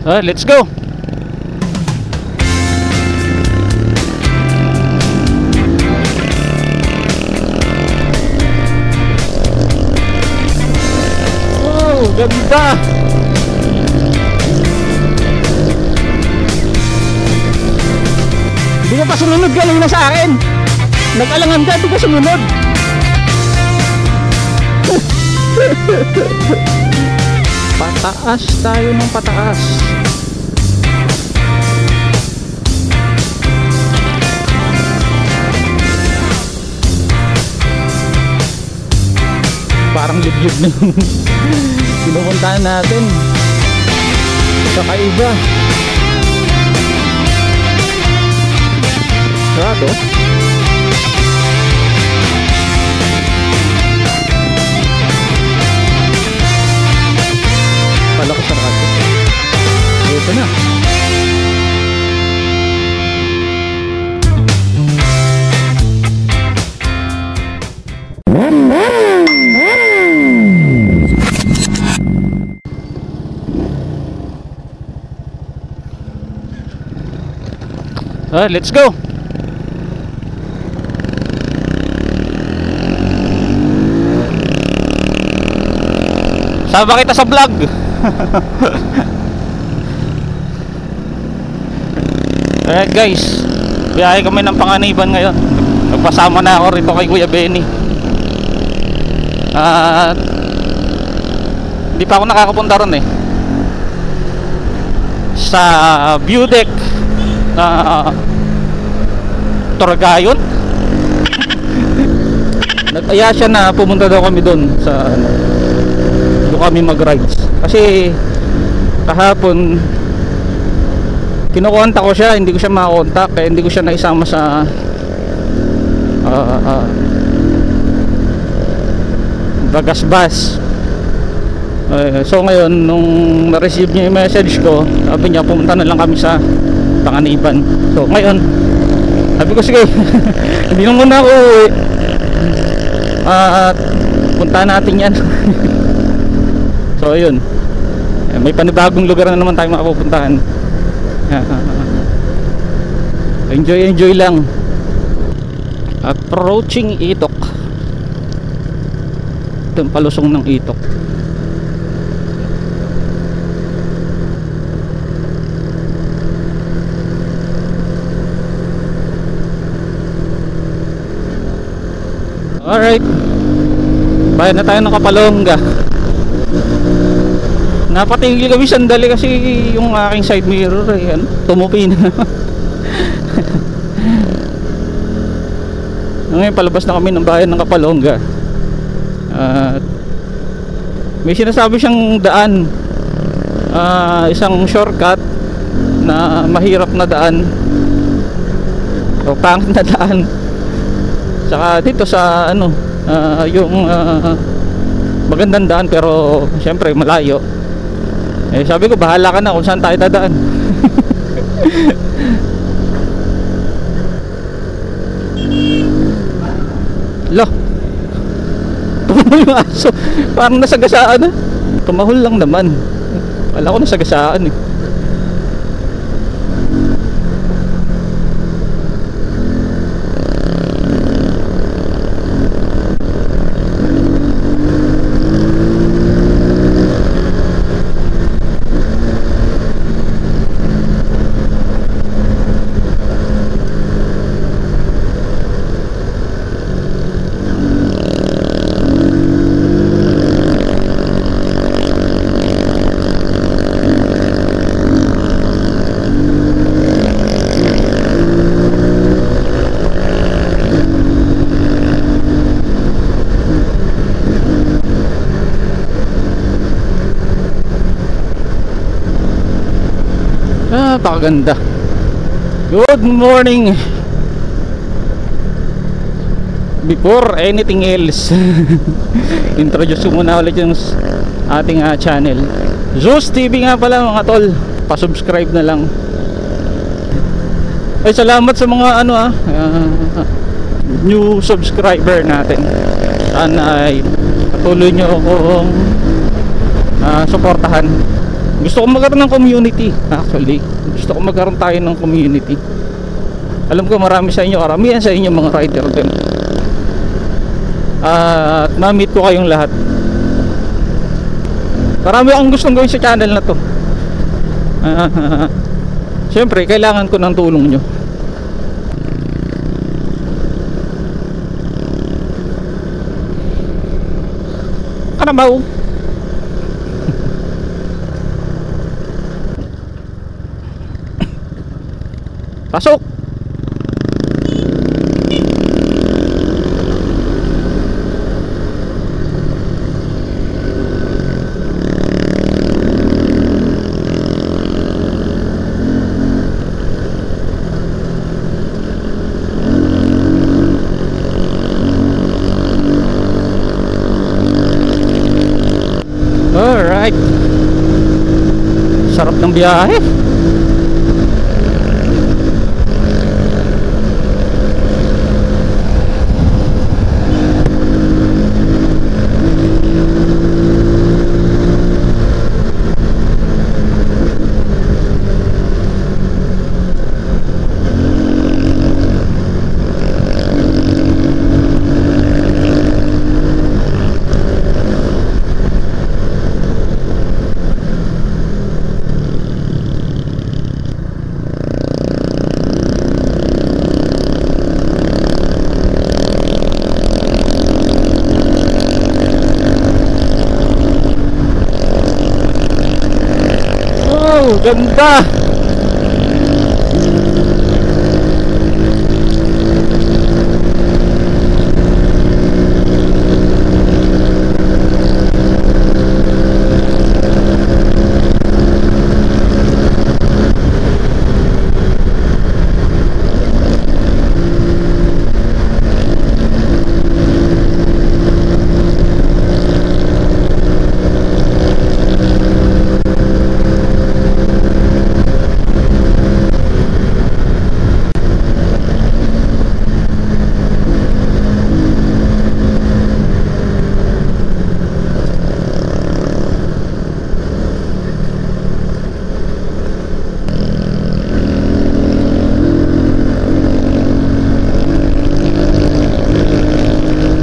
Let's go. Oh, ganda. Hindi ka pa sumunod, galing na sa akin. Nag-alangan ka, hindi ka sumunod. Pataas tayo ng pataas. Parang libyog na yung pinupuntahan natin. Kakaiba. Sarado. Kala ko sarado. Ito na. Let's go. Sama kita sa vlog. Alright guys, biyahe kami ng Panganiban ngayon. Nagpasama na ako rito kay Kuya Benny. Hindi pa ako nakakapunta ron sa view deck Torgayon. Nag-aya siya na pumunta daw kami doon sa doon kami mag-rides. Kasi kahapon kinukontak ko siya, hindi ko siya makakontak, kaya hindi ko siya naisama sa Bagasbas. So ngayon nung na-receive niya yung message ko, sabi niya pumunta na lang kami sa Panganiban. So ngayon sabi ko sige hindi na muna ako punta natin yan. So ayun, may panibagong lugar na naman tayo makapupuntahan. Enjoy lang. Approaching Itok. Ito yung palusong ng Itok. Alright, bayan na tayo ng Kapalongga. Napatigil kami sandali kasi yung aking side mirror tumupi na. Ngayon palabas na kami ng bayan ng Kapalongga. May sinasabi siyang daan, isang shortcut na mahirap na daan o pangit na daan. Saka dito sa yung magandang daan pero syempre malayo. Sabi ko bahala ka na kung saan tayo dadaan. Lo, tumahol yung aso. Parang nasagasaan Tumahol lang naman. Wala ko nasagasaan Napakaganda. Good morning. Before anything else, introduce ko muna ulit yung ating channel, Zeus TV nga pala mga tol. Pa-subscribe na lang. Ay salamat sa mga new subscriber natin. Sana ay patuloy nyo akong suportahan. Gusto ko magkaroon ng community. Actually, gusto ko magkaroon tayo ng community. Alam ko marami sa inyo, karamihan sa inyo mga rider din. At ma-meet ko kayong lahat. Marami akong gustong gawin sa channel na to. Siyempre, kailangan ko ng tulong nyo. Kanabaw. Pasok. Alright. Sarap ng biyahe. Ganda.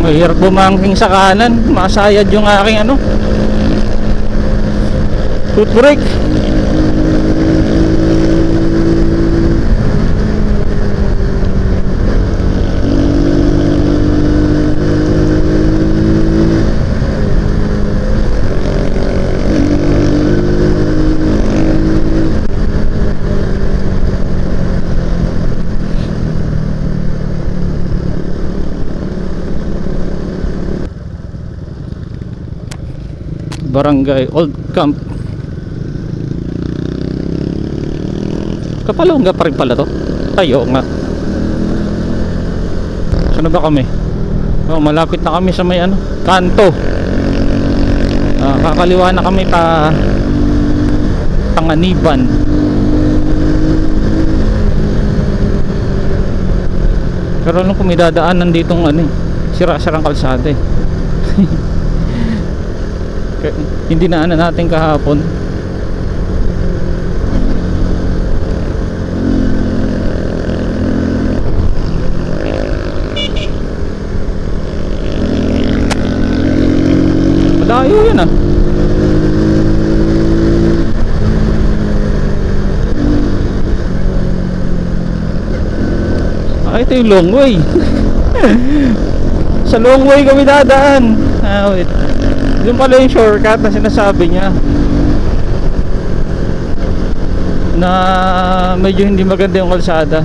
Mahirap bumangking sa kanan, masayad yung aking ano, foot brake. Barangay Old Camp. Kapalongga pa rin pala to. Tayo nga. Saan ba kami? Oh, malapit na kami sa may ano, kanto. Kakaliwa na kami pa Panganiban. Pero alam ko may dadaanan ditong ano, sira-sirang kalsada eh. Hindi na ano natin kahapon. Madayo yun ah. Ito yung long way. Sa long way kami dadaan. Wait. Yung pala yung shortcut na sinasabi niya, na medyo hindi maganda yung kalsada.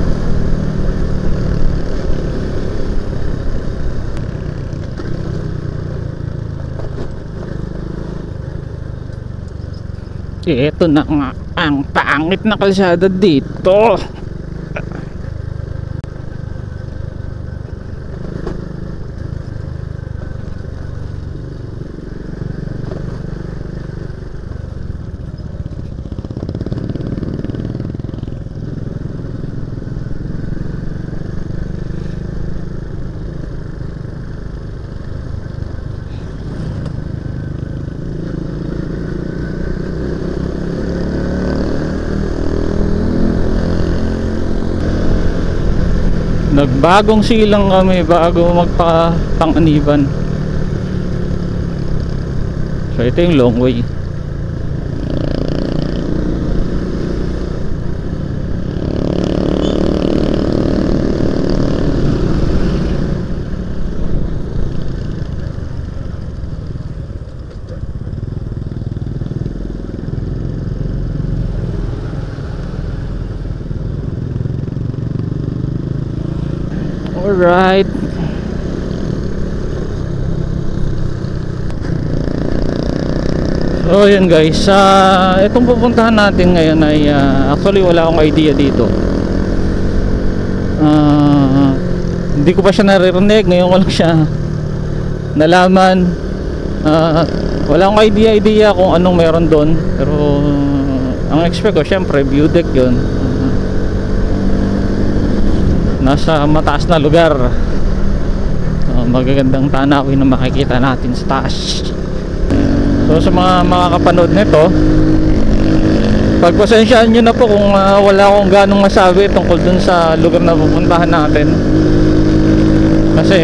Ito na nga ang pangit na kalsada dito. Nagbagong silang kami bago magpa-Panganiban. So ito yung long way. Alright. So yun guys, itong pupuntahan natin ngayon ay actually wala akong idea dito. Hindi ko pa siya naririnig, ngayon ko lang siya nalaman. Wala akong idea kung anong meron doon, pero ang expect ko syempre view deck yun. Nasa mataas na lugar, magagandang tanawin na makikita natin sa taas. So sa mga makakapanood nito, pagpasensyaan nyo na po kung wala akong ganong masabi tungkol dun sa lugar na pupuntahan natin. Kasi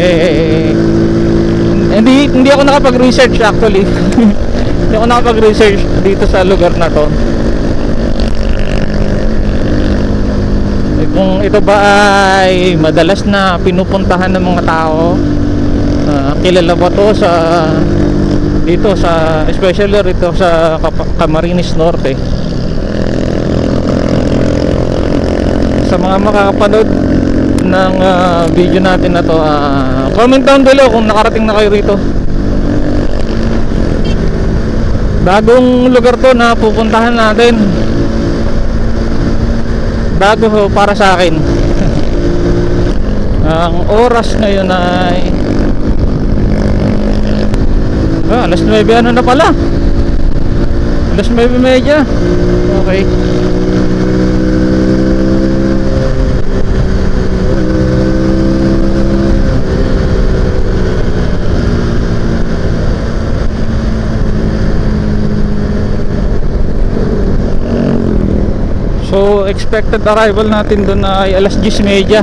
hindi ako nakapag-research actually. Hindi ako nakapag-research dito sa lugar na to. Kung ito ba ay madalas na pinupuntahan ng mga tao, kilala ba to sa dito sa, especially rito sa Camarines Norte. Sa mga makakapanood ng video natin na to, comment down below kung nakarating na kayo rito. Bagong lugar to na pupuntahan natin, bago para sa akin. Ang oras ngayon ay alas 9 ano na pala, alas 9:30. Okay. So expected arrival natin doon ay alas 10:30.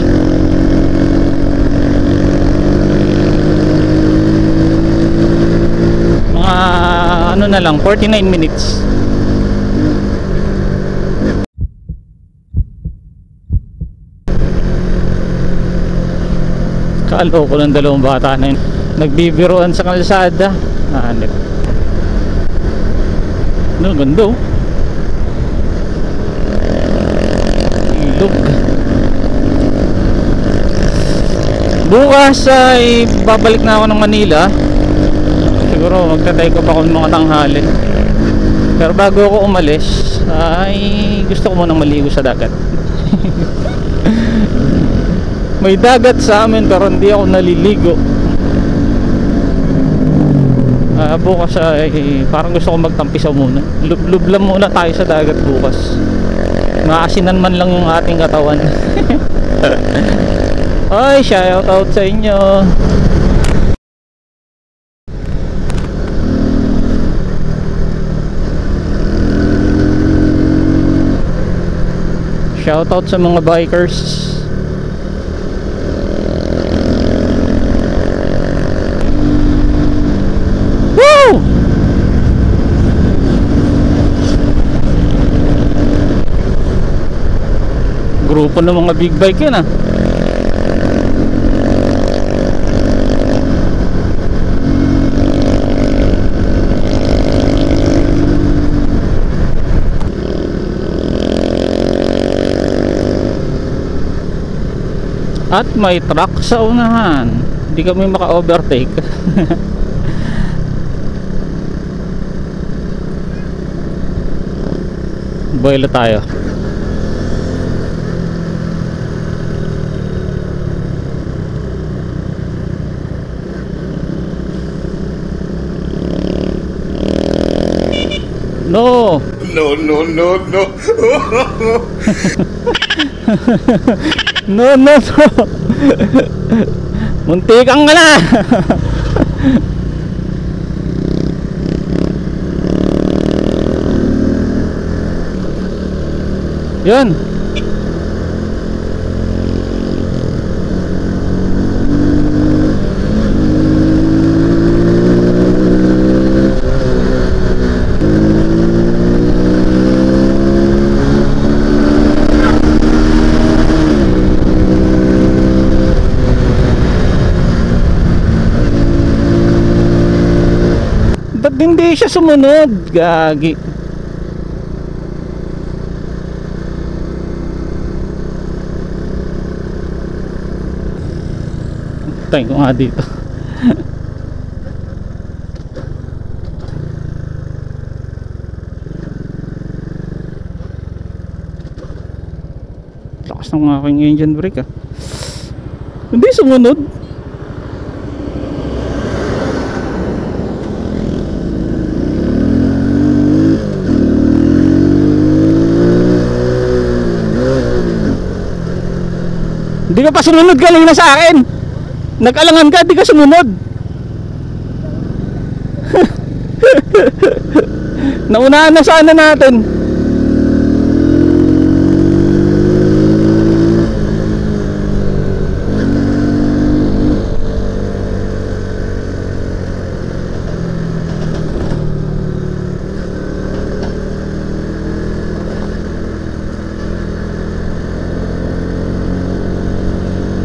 Mga ano na lang, 49 minutes. Kaloko ng dalawang bata na yun, nagbibiruan sa kalsada. Hanip. Ano, ganda oh. Bukas ay babalik na ako ng Manila. Siguro magtatay ko pa kung mga tanghali. Pero bago ako umalis ay gusto ko munang maligo sa dagat. May dagat sa amin pero hindi ako naliligo. Bukas ay parang gusto ko magtampisaw muna. Lub lang muna tayo sa dagat bukas. Maasinan man lang yung ating katawan. Ay, shout out sa inyo. Shout out sa mga bikers. Woo! Grupo ng mga big bike yun ah. At may truck sa unahan, hindi kami maka-overtake. Buwelo tayo. No. No, no, no, no. No, no, no. Muntikan ka na. Yun. siya sumunod. Gagi. Tayo ko nga dito. Lakas ng aking engine brake ah. Hindi sumunod. Hindi ka pa sumunod kanina sa akin. Nag-alangan ka, di ka sumunod. Naunahan na sana natin.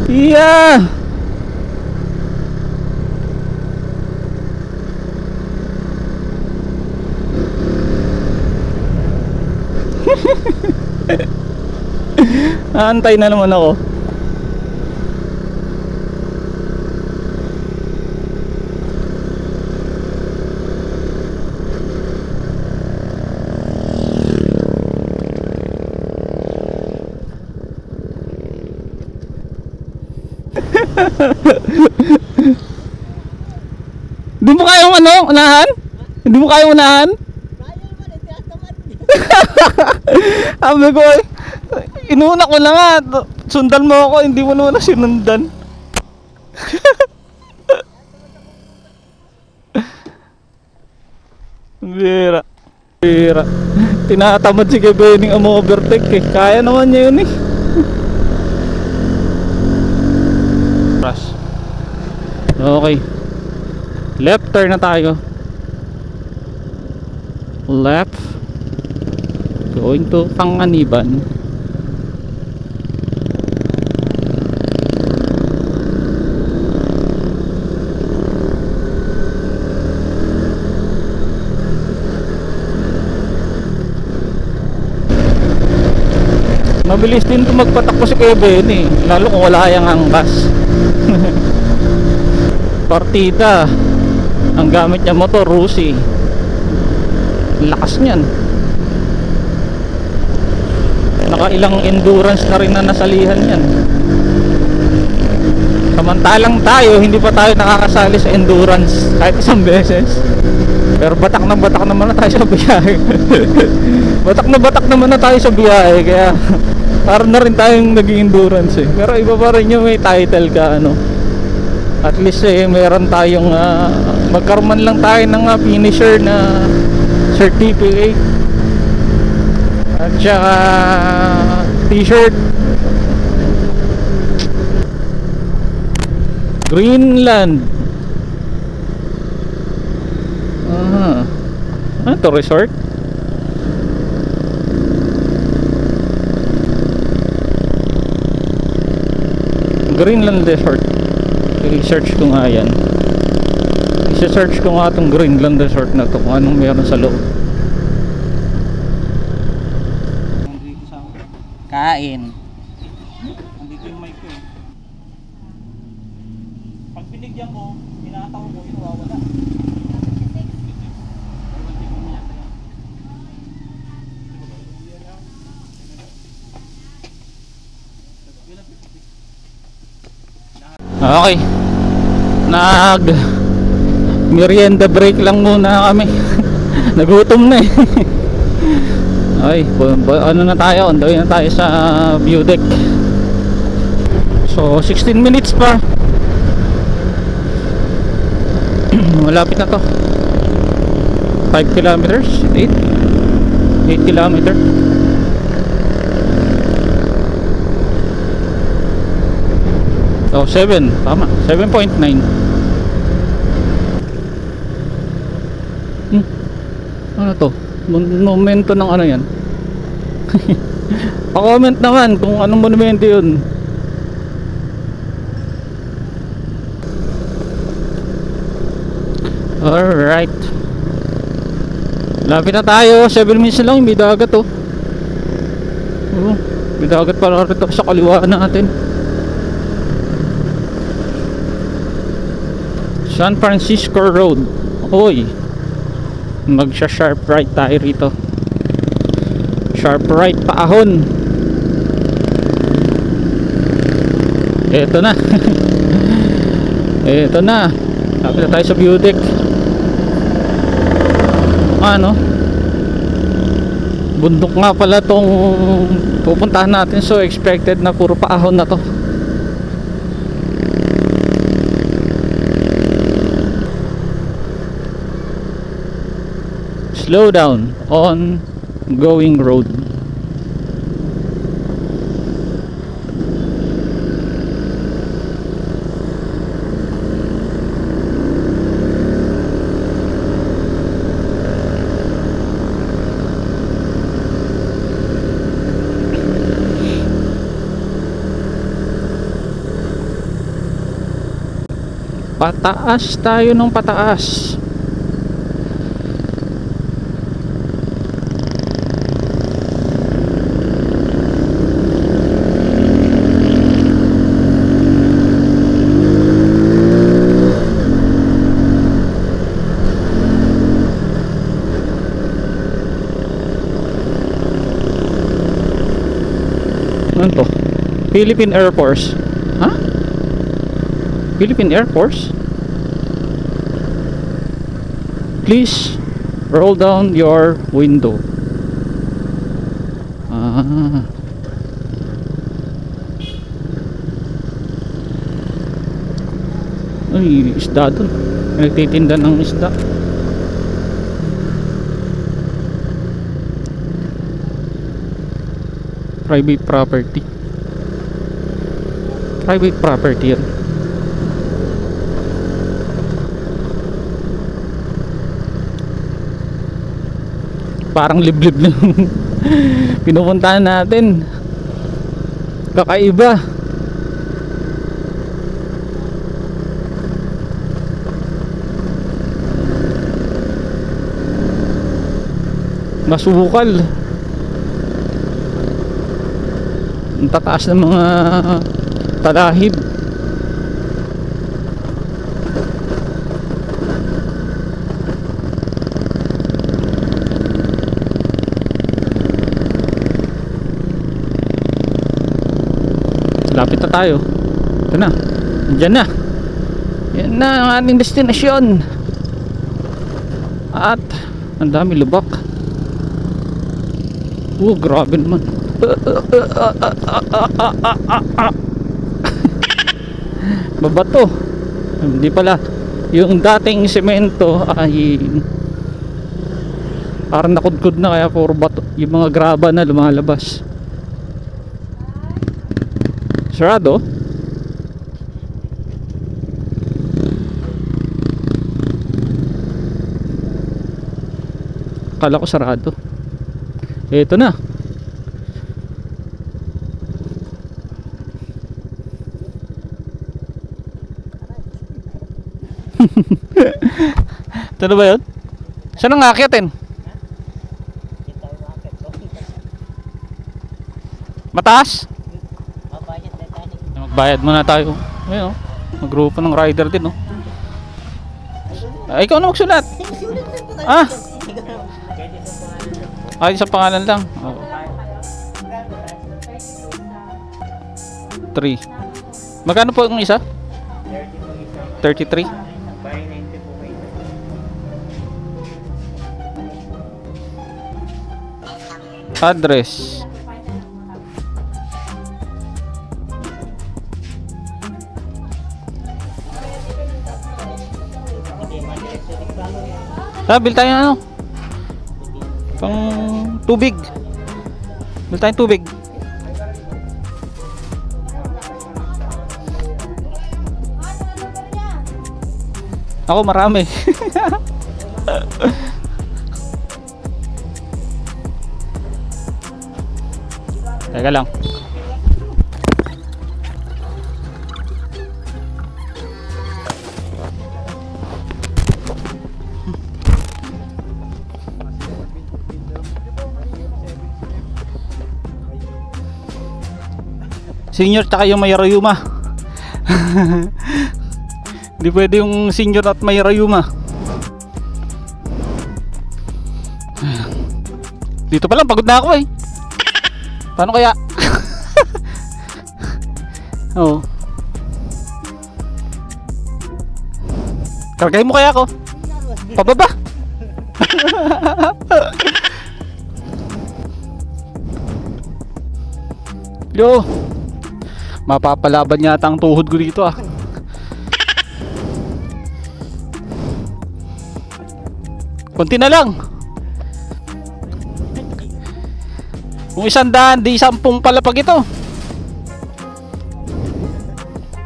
Yeah. Aantay na naman ako. Hindi mo kayang unahan? Hindi mo kayang unahan? Sabi ko eh, inuna ko na nga, sundan mo ako, hindi mo naman na sinundan. Bira. Bira. Tinatamad si Kebening ang overtake eh. Kaya naman niya yun eh. Okay. Left turn na tayo. Left. Going to Panganiban. Mabilis din ito magpatakbo si Kevin eh. Lalo kung wala yung angkas. Partida. Ang gamit niya motor Rusi. Lakas niyan. Nakailang endurance na rin na nasalihan yan. Samantalang tayo, hindi pa tayo nakakasali sa endurance kahit isang beses. Pero batak naman na tayo sa biyahe. batak naman na tayo sa biyahe. Kaya parang na rin tayong nag-endurance eh. Pero iba pa rin yung may title ka ano. At least eh meron tayong magkaroon lang tayo ng finisher na certificate. At saka t-shirt. Greenland. Ano to, resort? Greenland Resort. I-search ko nga yan. I-search ko nga itong Greenland Resort na to, kung anong meron sa loob. Kain. Nandito yung mic ko eh. Pag binigyan ko, pinataw ko, ito wawala. Okay. Merienda break lang muna kami. Nagutom na eh. Okay, ano na tayo, on the way na tayo sa view deck. So 16 minutes pa. Malapit na to. 5 kilometers, 8 kilometer. Oh, 7, tama, 7.9. Ano to? Monumento ng ano yan? Pa-comment naman kung anong monumento yun. Alright. Lapit na tayo, 7 minutes na lang, may dagat oh. May dagat pala rito sa kaliwa natin. San Francisco Road. Oy, magsha-sharp right tayo rito. Sharp right, paahon. Eto na. Eto na. Lapit na tayo sa view deck. Ano? Bundok nga pala tong pupuntahan natin, so expected na puro paahon na to. Slow down on going road. Pataas tayo ng pataas. Ano to? Philippine Air Force. Ha? Philippine Air Force? Please roll down your window. Ay, isda dun. Nagtitinda ng isda. Private property. Private property yan. Parang liblib na pinupuntahan natin. Kakaiba. Masukal. Ang tataas ng mga talahib. Lapit na tayo. Ito na. Diyan na. Yan na ang ating destinasyon. At ang dami lubak. Grabe naman. Babato. Hindi pala. Yung dating semento ay parang nakudkod na, kaya puro bato. Yung mga graba na lumalabas. Sarado. Kala ko sarado. Ito na. Ito na ba yun? Saan ang aakitin? Mataas? Magbayad muna tayo. Ayun, maggrupo ng rider din, no? Ikaw na magsulat. Ay, sa pangalan lang. 3. Magkano po ang isa? 33. Address. Bil tayo ano? Pang tubig. Bil tayo tubig. Ako marami. Teka lang. Senior tsaka yung may rayuma. Hindi pwede yung senior at may rayuma. Dito pa lang pagod na ako eh. Paano kaya? Oh. Kargay mo kaya ako? Pababa. Yo. Mapapalaban yata ang tuhod ko dito ah. Konti na lang. Kung 100, di 10 palapag ito.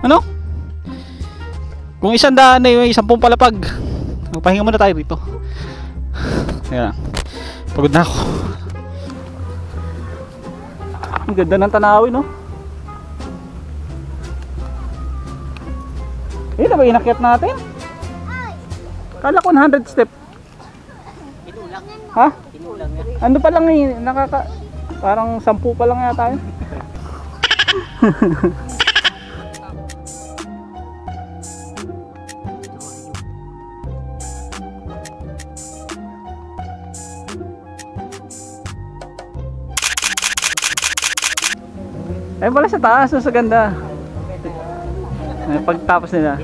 Ano? Kung 100 na yung 10 palapag. Pahinga muna tayo dito. Ayan. Pagod na ako. Ang ganda ng tanawin, no? Eh, na ba inakyat natin? Kala ko 100 step. Ha? Ano pa lang eh, parang 10 pa lang yata yun. Ay pala sa taas, sa ganda. Pagtapos nila.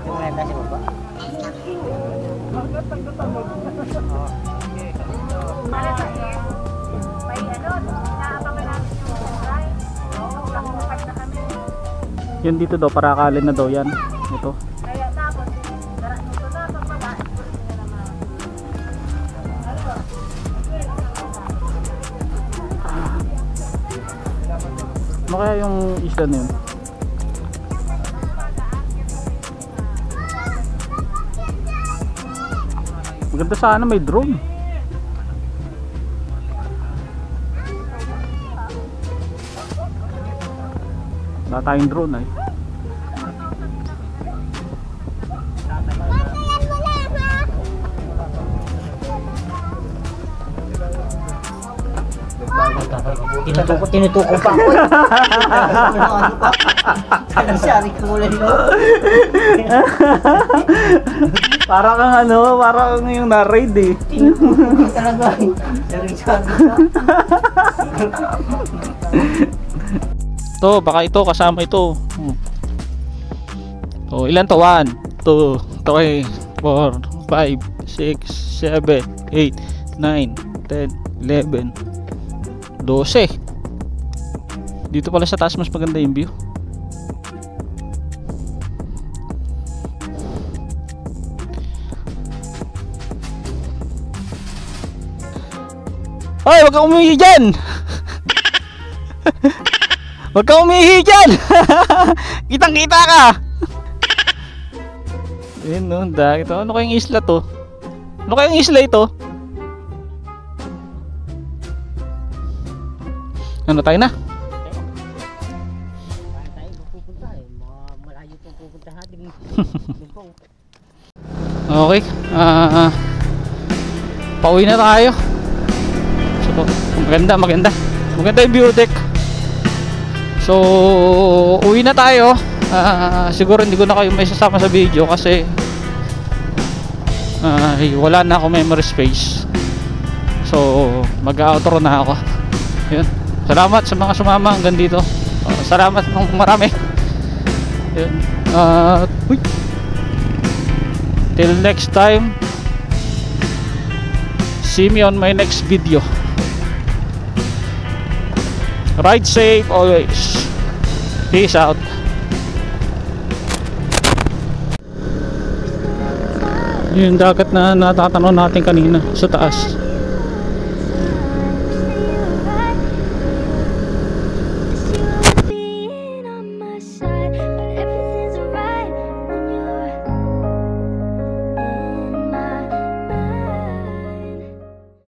Yan dito daw, parakalin na daw yan. Ito. Ano kaya yung isla na yun? Maganda sana may drone. Wala tayong drone ay. Tinutuko pa ako. Sari ka mula nyo. Para kang ano, para kang yung na-raid eh. Tinutuko talaga. Sari ka. To, baka ito kasama ito. Oh, ilan to? 1, 2, 3, 4, 5, 6, 7, 8, 9, 10, 11, 12. Dito pala sa taas mas maganda yung view. Hoy, wag kang umihi dyan! Wag kang umihi dyan! Kitang kita ka! Ayun no, ito. Ano kayong isla to? Ano kayong isla ito? Ano tayo na? Okay. Pauwi na tayo. So, maganda yung view deck. So, uwi na tayo. Siguro hindi ko na kayo may sasama sa video kasi wala na ako memory space. So, mag-outro na ako. Yun. Salamat sa mga sumama hanggang dito. Salamat ng marami. Yun. Till next time. See me on my next video. Ride safe always. Peace out. Yung dagat na natatanaw natin kanina sa taas.